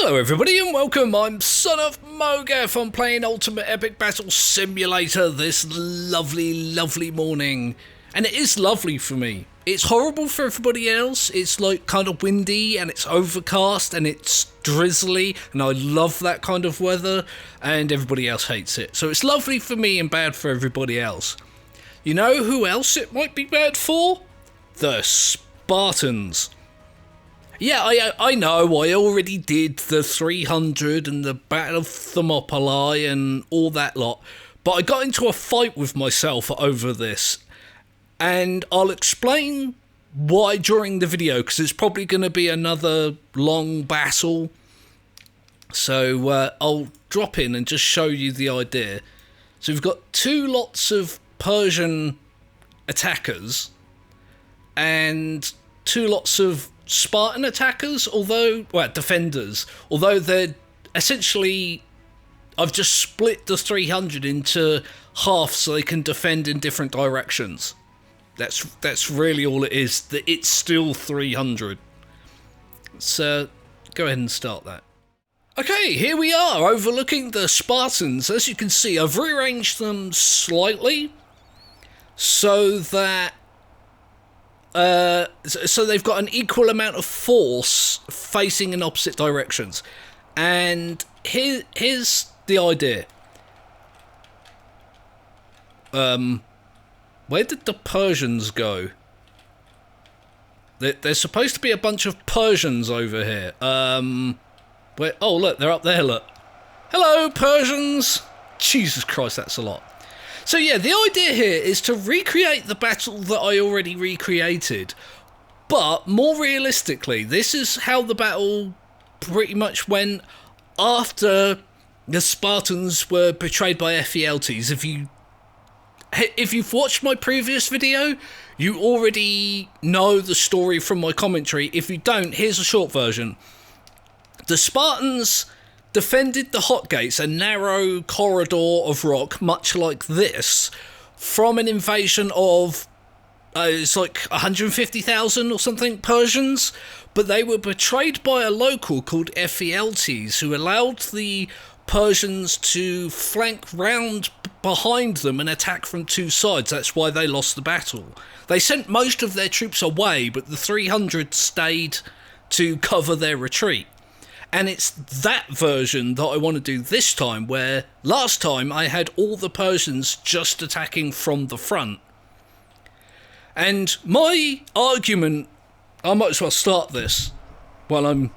Hello everybody and welcome, I'm Son of Mogaf. I'm playing Ultimate Epic Battle Simulator this lovely morning. And it is lovely for me. It's horrible for everybody else. It's like kind of windy and it's overcast and it's drizzly and I love that kind of weather and everybody else hates it. So it's lovely for me and bad for everybody else. You know who else it might be bad for? The Spartans. Yeah, I know, I already did the 300 and the Battle of Thermopylae and all that lot, but I got into a fight with myself over this, and I'll explain why during the video, because it's probably going to be another long battle, so I'll drop in and just show you the idea. So we've got two lots of Persian attackers, and two lots of Spartan attackers, defenders, although they're essentially, I've just split the 300 into half so they can defend in different directions. That's really all it is, that it's still 300. So go ahead and start that. Okay, here we are overlooking the Spartans. As you can see, I've rearranged them slightly so that so they've got an equal amount of force facing in opposite directions. And here's the idea. Where did the Persians go? There's supposed to be a bunch of Persians over here. Where? Oh, look, they're up there, look. Hello, Persians! Jesus Christ, that's a lot. So yeah, the idea here is to recreate the battle that I already recreated, but more realistically, this is how the battle pretty much went after the Spartans were betrayed by Ephialtes. If you've watched my previous video, you already know the story from my commentary. If you don't, here's a short version. The Spartans defended the hot gates, a narrow corridor of rock, much like this, from an invasion of, it's like 150,000 or something Persians, but they were betrayed by a local called Ephialtes, who allowed the Persians to flank round behind them and attack from two sides. That's why they lost the battle. They sent most of their troops away, but the 300 stayed to cover their retreat. And it's that version that I want to do this time, where last time I had all the Persians just attacking from the front. And my argument, I might as well start this while I'm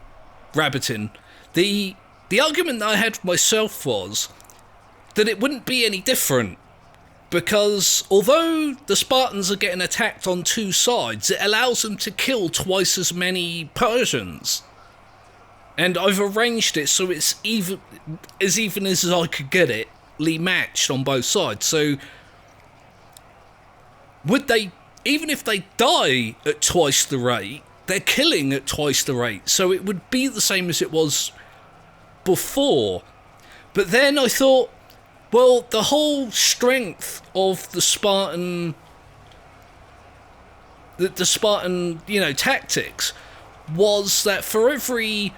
rabbiting. The argument that I had for myself was that it wouldn't be any different, because although the Spartans are getting attacked on two sides, it allows them to kill twice as many Persians. And I've arranged it so it's even as I could get it, matched on both sides. So would they, even if they die at twice the rate, they're killing at twice the rate. So it would be the same as it was before. But then I thought, well, the whole strength of the Spartan, tactics was that for every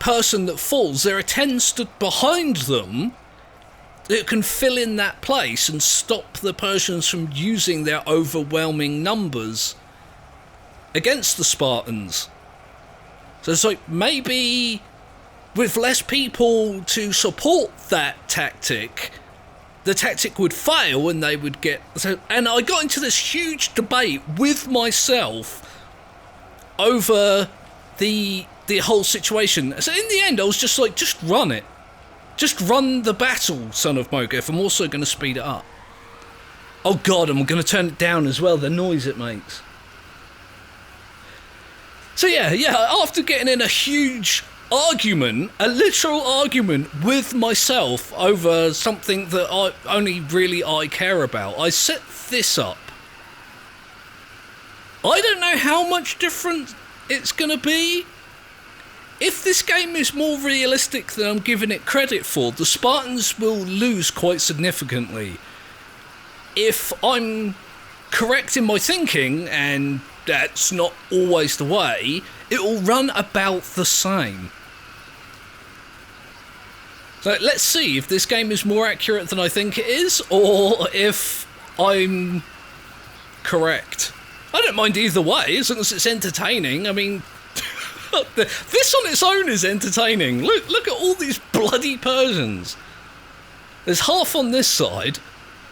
person that falls, there are 10 stood behind them that can fill in that place and stop the Persians from using their overwhelming numbers against the Spartans. So it's like, maybe with less people to support that tactic, the tactic would fail and they would get... And I got into this huge debate with myself over the whole situation. So in the end, I was just like, just run it. Just run the battle, Son of Mogaf. I'm also going to speed it up. Oh god, I'm going to turn it down as well, the noise it makes. So yeah, after getting in a huge argument, a literal argument with myself over something that I care about, I set this up. I don't know how much different it's going to be. If this game is more realistic than I'm giving it credit for, the Spartans will lose quite significantly. If I'm correct in my thinking, and that's not always the way, it will run about the same. So let's see if this game is more accurate than I think it is, or if I'm correct. I don't mind either way, as long as it's entertaining. I mean, this on its own is entertaining. Look at all these bloody Persians. There's half on this side,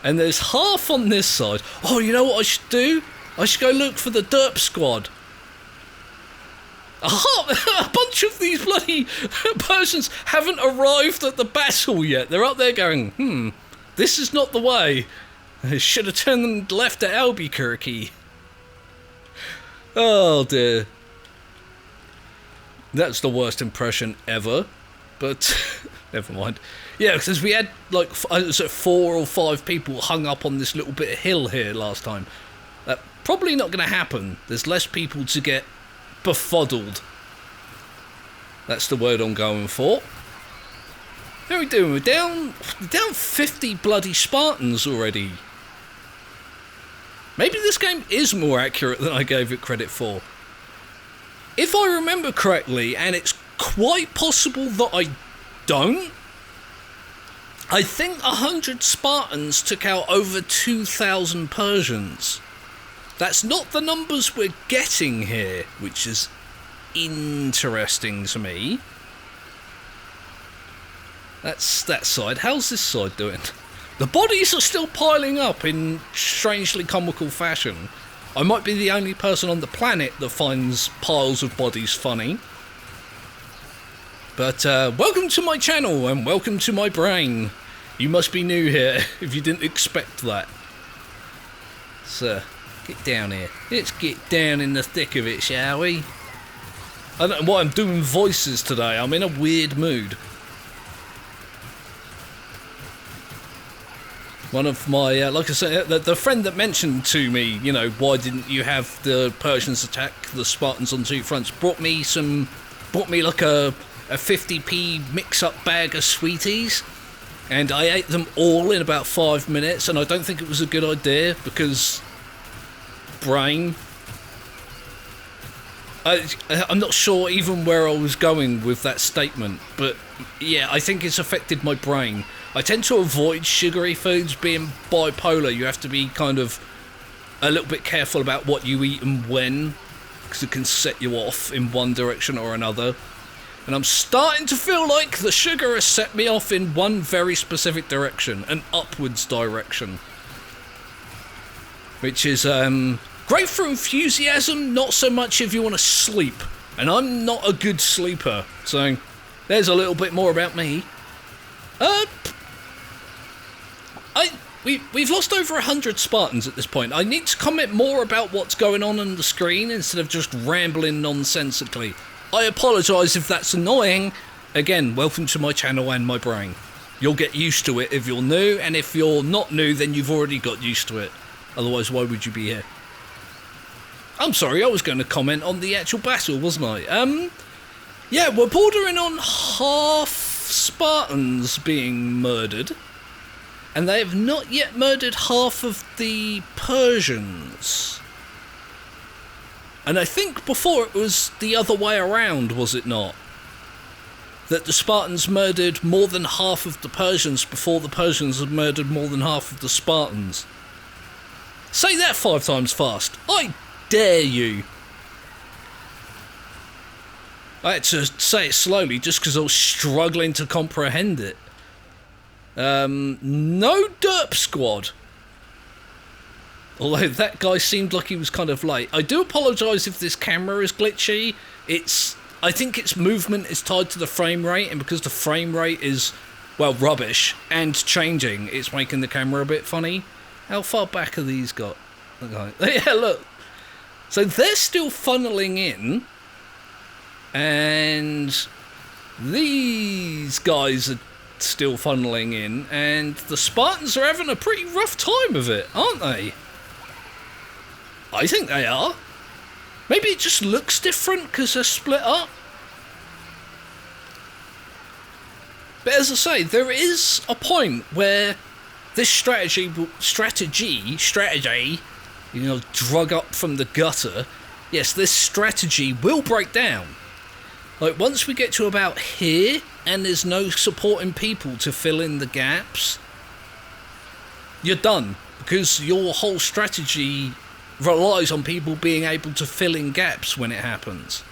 and there's half on this side. Oh, you know what I should do? I should go look for the derp squad. A bunch of these bloody Persians haven't arrived at the battle yet. They're up there going, this is not the way. I should have turned left at Albuquerque. Oh dear. That's the worst impression ever. But never mind. Yeah, because we had like 4 or 5 people hung up on this little bit of hill here last time. Probably not going to happen. There's less people to get befuddled. That's the word I'm going for. How are we doing? We're down 50 bloody Spartans already. Maybe this game is more accurate than I gave it credit for. If I remember correctly, and it's quite possible that I don't, I think 100 Spartans took out over 2,000 Persians. That's not the numbers we're getting here, which is interesting to me. That's that side. How's this side doing? The bodies are still piling up in strangely comical fashion. I might be the only person on the planet that finds piles of bodies funny. But welcome to my channel and welcome to my brain. You must be new here if you didn't expect that. So, get down here. Let's get down in the thick of it, shall we? I don't know why I'm doing voices today. I'm in a weird mood. One of my, like I said, the friend that mentioned to me, you know, why didn't you have the Persians attack the Spartans on 2 fronts, brought me like a 50p mix-up bag of sweeties, and I ate them all in about 5 minutes, and I don't think it was a good idea, because brain. I'm not sure even where I was going with that statement, but yeah, I think it's affected my brain. I tend to avoid sugary foods. Being bipolar, you have to be kind of a little bit careful about what you eat and when, because it can set you off in one direction or another. And I'm starting to feel like the sugar has set me off in one very specific direction, an upwards direction. Which is great for enthusiasm, not so much if you want to sleep. And I'm not a good sleeper, so there's a little bit more about me. We've lost over 100 Spartans at this point. I need to comment more about what's going on the screen instead of just rambling nonsensically. I apologise if that's annoying. Again, welcome to my channel and my brain. You'll get used to it if you're new, and if you're not new, then you've already got used to it. Otherwise, why would you be here? I'm sorry, I was going to comment on the actual battle, wasn't I? Yeah, we're bordering on half Spartans being murdered. And they have not yet murdered half of the Persians. And I think before it was the other way around, was it not? That the Spartans murdered more than half of the Persians before the Persians had murdered more than half of the Spartans. Say that 5 times fast. I dare you. I had to say it slowly just because I was struggling to comprehend it. No derp squad. Although that guy seemed like he was kind of late. I do apologise if this camera is glitchy. I think its movement is tied to the frame rate, and because the frame rate is, well, rubbish and changing, it's making the camera a bit funny. How far back are these got? Okay. Yeah, look. So they're still funneling in, and these guys are still funneling in, and the Spartans are having a pretty rough time of it, aren't they? I think they are. Maybe it just looks different because they're split up. But as I say, there is a point where this strategy, you know, drug up from the gutter, yes, this strategy will break down. Like, once we get to about here, and there's no supporting people to fill in the gaps, you're done. Because your whole strategy relies on people being able to fill in gaps when it happens.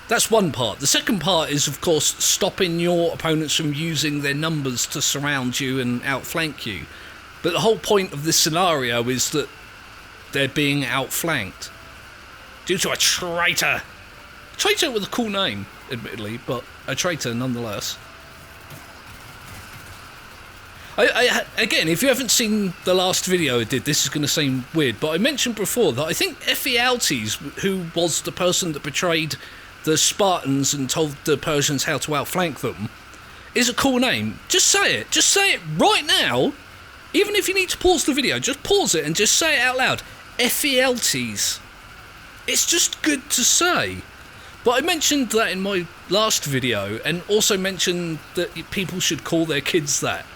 That's one part. The second part is, of course, stopping your opponents from using their numbers to surround you and outflank you. But the whole point of this scenario is that they're being outflanked. Due to a traitor. Traitor with a cool name, admittedly, but a traitor nonetheless. Again, if you haven't seen the last video I did, this is going to seem weird, but I mentioned before that I think Ephialtes, who was the person that betrayed the Spartans and told the Persians how to outflank them, is a cool name. Just say it. Just say it right now. Even if you need to pause the video, just pause it and just say it out loud. Ephialtes. It's just good to say. But I mentioned that in my last video, and also mentioned that people should call their kids that.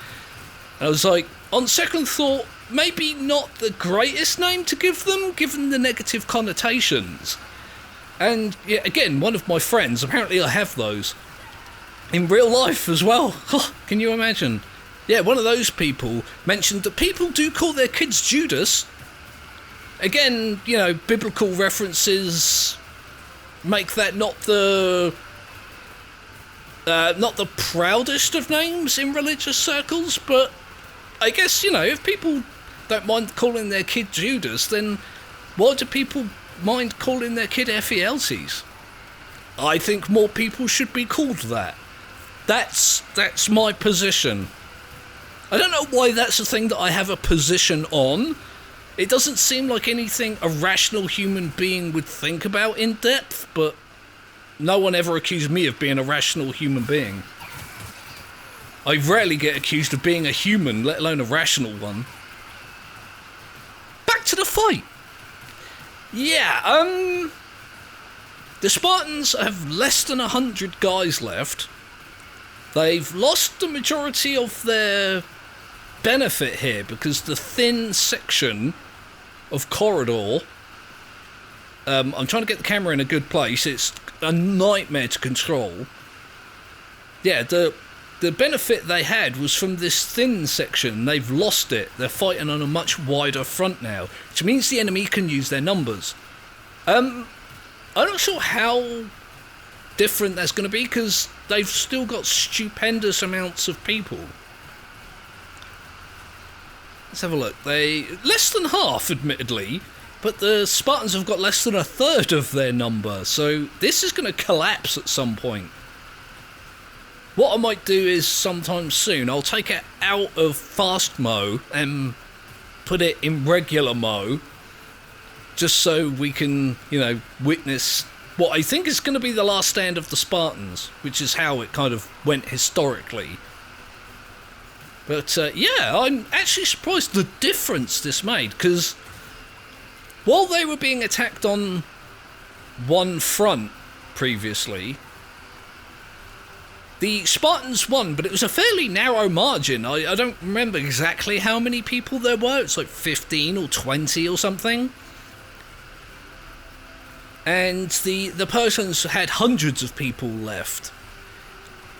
And I was like, on second thought, maybe not the greatest name to give them, given the negative connotations. And yeah, again, one of my friends, apparently I have those, in real life as well. Can you imagine? Yeah, one of those people mentioned that people do call their kids Judas. Again, you know, biblical references make that not the proudest of names in religious circles, but I guess, you know, if people don't mind calling their kid Judas, then why do people mind calling their kid Ephialtes? I think more people should be called that. That's my position. I don't know why that's a thing that I have a position on. It doesn't seem like anything a rational human being would think about in depth, but no one ever accused me of being a rational human being. I rarely get accused of being a human, let alone a rational one. Back to the fight. Yeah, the Spartans have less than 100 guys left. They've lost the majority of their benefit here because the thin section of corridor, I'm trying to get the camera in a good place, it's a nightmare to control. Yeah, the benefit they had was from this thin section. They've lost it. They're fighting on a much wider front now, which means the enemy can use their numbers. I'm not sure how different that's going to be because they've still got stupendous amounts of people. Let's have a look. They less than half, admittedly, but the Spartans have got less than a third of their number, so this is going to collapse at some point. What I might do is sometime soon, I'll take it out of fast mode and put it in regular mode, just so we can, you know, witness what I think is going to be the last stand of the Spartans, which is how it kind of went historically. But yeah, I'm actually surprised the difference this made, because while they were being attacked on one front previously, the Spartans won, but it was a fairly narrow margin. I don't remember exactly how many people there were. It's like 15 or 20 or something. And the Persians had hundreds of people left.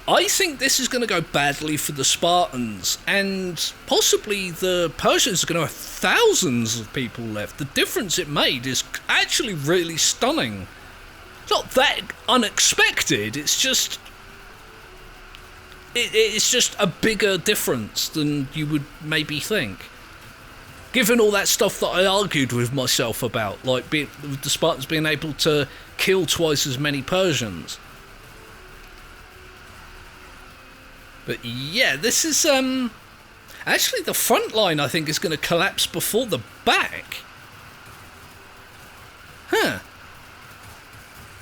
I think this is going to go badly for the Spartans, and possibly the Persians are going to have thousands of people left. The difference it made is actually really stunning. It's not that unexpected, it's just a bigger difference than you would maybe think. Given all that stuff that I argued with myself about, like the Spartans being able to kill twice as many Persians. But yeah, this is actually the front line I think is going to collapse before the back. Huh.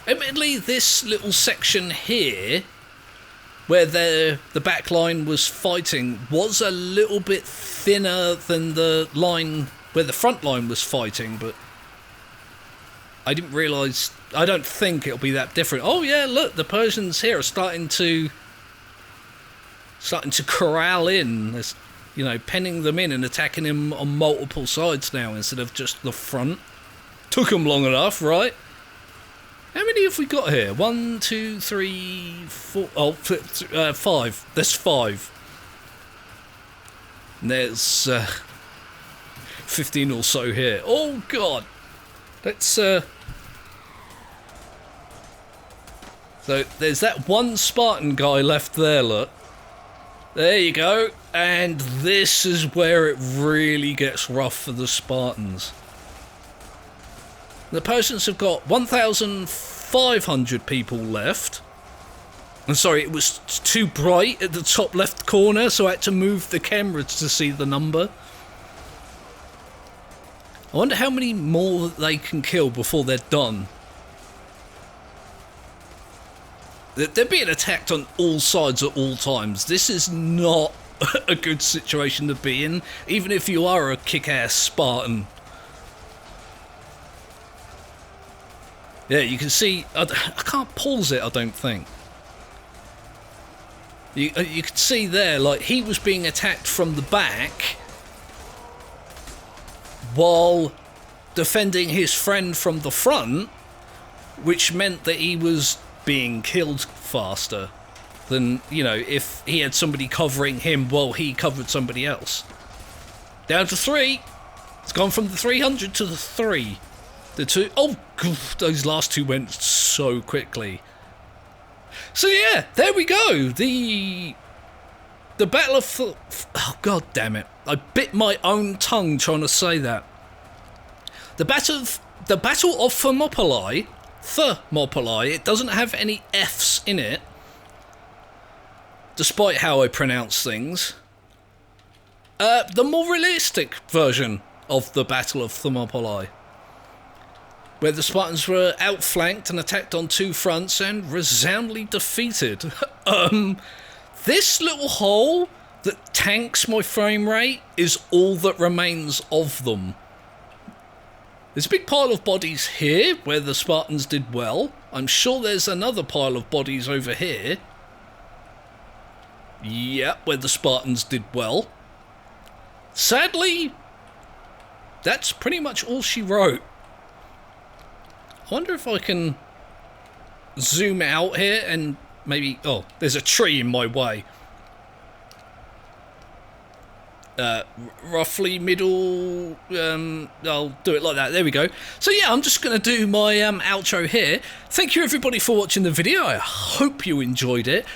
Admittedly, this little section here, where the back line was fighting, was a little bit thinner than the line where the front line was fighting, but I didn't realise, I don't think it'll be that different. Oh yeah, look, the Persians here are starting to corral in, there's, you know, penning them in and attacking them on multiple sides now instead of just the front. Took them long enough, right? How many have we got here? 1, 2, 3, 4... Oh, 5. There's 5. And there's 15 or so here. Oh, God. Let's... So, there's that one Spartan guy left there, look. There you go. And this is where it really gets rough for the Spartans. The Persians have got 1,500 people left. I'm sorry, it was too bright at the top left corner, so I had to move the camera to see the number. I wonder how many more they can kill before they're done. They're being attacked on all sides at all times. This is not a good situation to be in, even if you are a kick-ass Spartan. Yeah, you can see... I can't pause it, I don't think. You can see there, like, he was being attacked from the back while defending his friend from the front, which meant that he was being killed faster than, you know, if he had somebody covering him while he covered somebody else. Down to 3. It's gone from the 300 to the 3. The 2... Oh, God, those last 2 went so quickly. So yeah, there we go. The Battle of... Oh, God damn it. I bit my own tongue trying to say that. The Battle of Thermopylae, it doesn't have any F's in it, despite how I pronounce things. The more realistic version of the Battle of Thermopylae, where the Spartans were outflanked and attacked on 2 fronts and resoundingly defeated. This little hole that tanks my frame rate is all that remains of them. There's a big pile of bodies here where the Spartans did well. I'm sure there's another pile of bodies over here. Yep, where the Spartans did well. Sadly, that's pretty much all she wrote. I wonder if I can zoom out here and maybe... Oh, there's a tree in my way. Roughly middle... I'll do it like that. There we go. So yeah, I'm just going to do my outro here. Thank you everybody for watching the video. I hope you enjoyed it.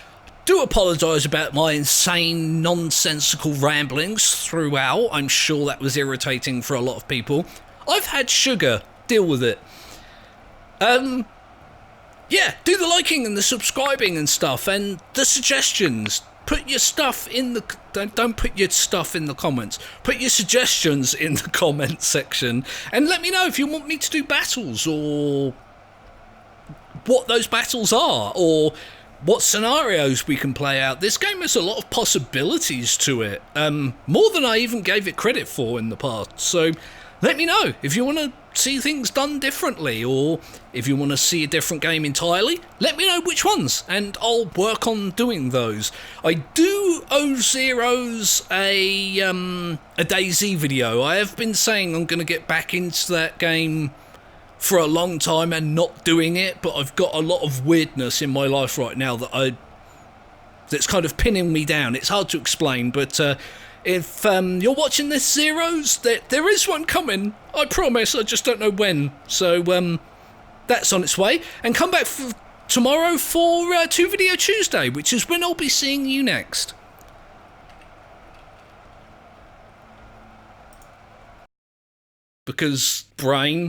Do apologise about my insane, nonsensical ramblings throughout. I'm sure that was irritating for a lot of people. I've had sugar. Deal with it. Yeah, do the liking and the subscribing and stuff, and the suggestions. Put your stuff in the... Don't put your stuff in the comments. Put your suggestions in the comment section, and let me know if you want me to do battles, or what those battles are, or what scenarios we can play out. This game has a lot of possibilities to it, more than I even gave it credit for in the past, so let me know if you want to see things done differently, or if you want to see a different game entirely. Let me know which ones, and I'll work on doing those. I do owe Zeros a DayZ video. I have been saying I'm going to get back into that game for a long time and not doing it, but I've got a lot of weirdness in my life right now that's kind of pinning me down. It's hard to explain, but if you're watching this, Zeros, there is one coming. I promise, I just don't know when. So that's on its way. And come back tomorrow for 2 Video Tuesday, which is when I'll be seeing you next. Because brain.